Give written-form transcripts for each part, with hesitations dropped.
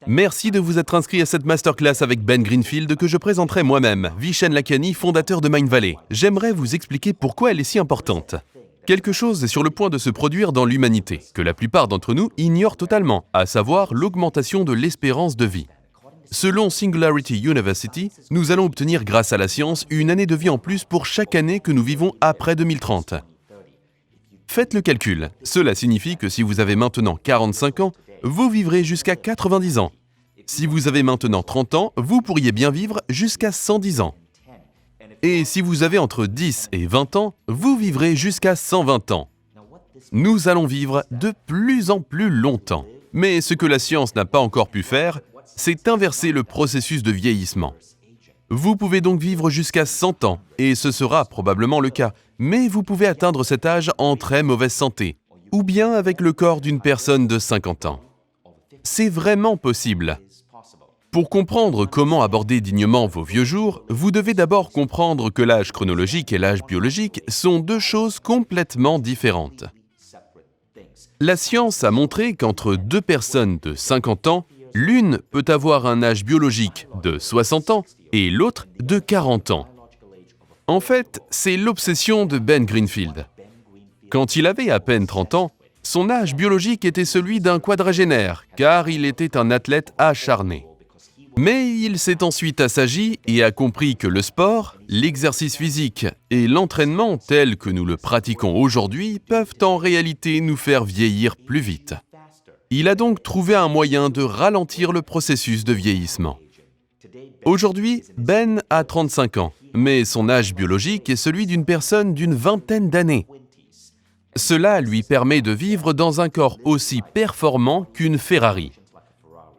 Merci de vous être inscrit à cette masterclass avec Ben Greenfield que je présenterai moi-même, Vishen Lakhiani, fondateur de Mindvalley. J'aimerais vous expliquer pourquoi elle est si importante. Quelque chose est sur le point de se produire dans l'humanité, que la plupart d'entre nous ignorent totalement, à savoir l'augmentation de l'espérance de vie. Selon Singularity University, nous allons obtenir grâce à la science une année de vie en plus pour chaque année que nous vivons après 2030. Faites le calcul, cela signifie que si vous avez maintenant 45 ans, vous vivrez jusqu'à 90 ans. Si vous avez maintenant 30 ans, vous pourriez bien vivre jusqu'à 110 ans. Et si vous avez entre 10 et 20 ans, vous vivrez jusqu'à 120 ans. Nous allons vivre de plus en plus longtemps. Mais ce que la science n'a pas encore pu faire, c'est inverser le processus de vieillissement. Vous pouvez donc vivre jusqu'à 100 ans, et ce sera probablement le cas, mais vous pouvez atteindre cet âge en très mauvaise santé, ou bien avec le corps d'une personne de 50 ans. C'est vraiment possible. Pour comprendre comment aborder dignement vos vieux jours, vous devez d'abord comprendre que l'âge chronologique et l'âge biologique sont deux choses complètement différentes. La science a montré qu'entre deux personnes de 50 ans, l'une peut avoir un âge biologique de 60 ans et l'autre de 40 ans. En fait, c'est l'obsession de Ben Greenfield. Quand il avait à peine 30 ans, son âge biologique était celui d'un quadragénaire, car il était un athlète acharné. Mais il s'est ensuite assagi et a compris que le sport, l'exercice physique et l'entraînement tel que nous le pratiquons aujourd'hui peuvent en réalité nous faire vieillir plus vite. Il a donc trouvé un moyen de ralentir le processus de vieillissement. Aujourd'hui, Ben a 35 ans, mais son âge biologique est celui d'une personne d'une vingtaine d'années. Cela lui permet de vivre dans un corps aussi performant qu'une Ferrari.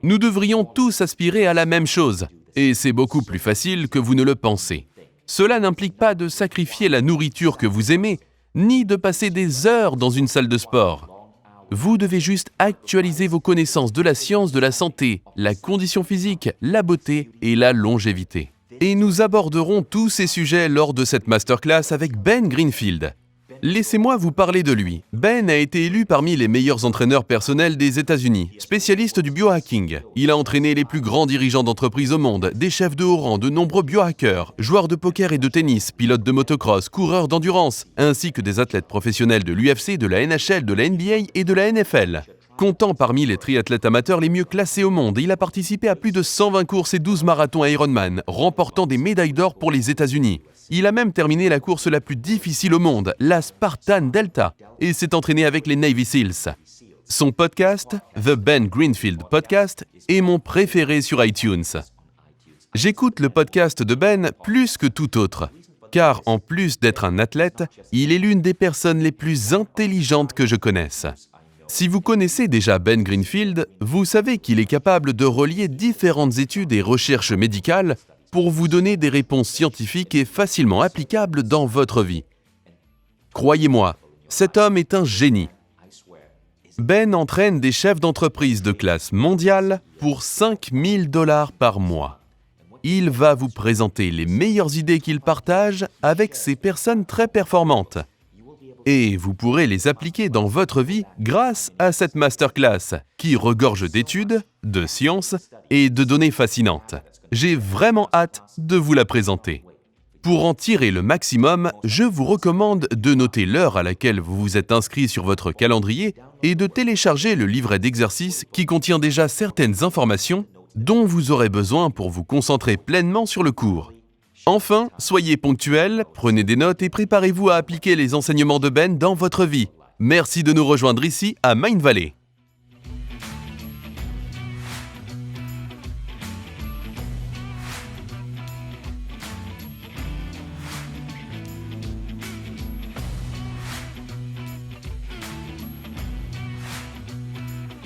Nous devrions tous aspirer à la même chose, et c'est beaucoup plus facile que vous ne le pensez. Cela n'implique pas de sacrifier la nourriture que vous aimez, ni de passer des heures dans une salle de sport. Vous devez juste actualiser vos connaissances de la science de la santé, la condition physique, la beauté et la longévité. Et nous aborderons tous ces sujets lors de cette masterclass avec Ben Greenfield. Laissez-moi vous parler de lui. Ben a été élu parmi les meilleurs entraîneurs personnels des États-Unis, spécialiste du biohacking. Il a entraîné les plus grands dirigeants d'entreprises au monde, des chefs de haut rang, de nombreux biohackers, joueurs de poker et de tennis, pilotes de motocross, coureurs d'endurance, ainsi que des athlètes professionnels de l'UFC, de la NHL, de la NBA et de la NFL. Comptant parmi les triathlètes amateurs les mieux classés au monde, il a participé à plus de 120 courses et 12 marathons Ironman, remportant des médailles d'or pour les États-Unis. Il a même terminé la course la plus difficile au monde, la Spartan Delta, et s'est entraîné avec les Navy Seals. Son podcast, The Ben Greenfield Podcast, est mon préféré sur iTunes. J'écoute le podcast de Ben plus que tout autre, car en plus d'être un athlète, il est l'une des personnes les plus intelligentes que je connaisse. Si vous connaissez déjà Ben Greenfield, vous savez qu'il est capable de relier différentes études et recherches médicales pour vous donner des réponses scientifiques et facilement applicables dans votre vie. Croyez-moi, cet homme est un génie. Ben entraîne des chefs d'entreprise de classe mondiale pour $5 000 par mois. Il va vous présenter les meilleures idées qu'il partage avec ces personnes très performantes. Et vous pourrez les appliquer dans votre vie grâce à cette masterclass qui regorge d'études, de sciences et de données fascinantes. J'ai vraiment hâte de vous la présenter. Pour en tirer le maximum, je vous recommande de noter l'heure à laquelle vous vous êtes inscrit sur votre calendrier et de télécharger le livret d'exercices qui contient déjà certaines informations dont vous aurez besoin pour vous concentrer pleinement sur le cours. Enfin, soyez ponctuels, prenez des notes et préparez-vous à appliquer les enseignements de Ben dans votre vie. Merci de nous rejoindre ici à Mindvalley.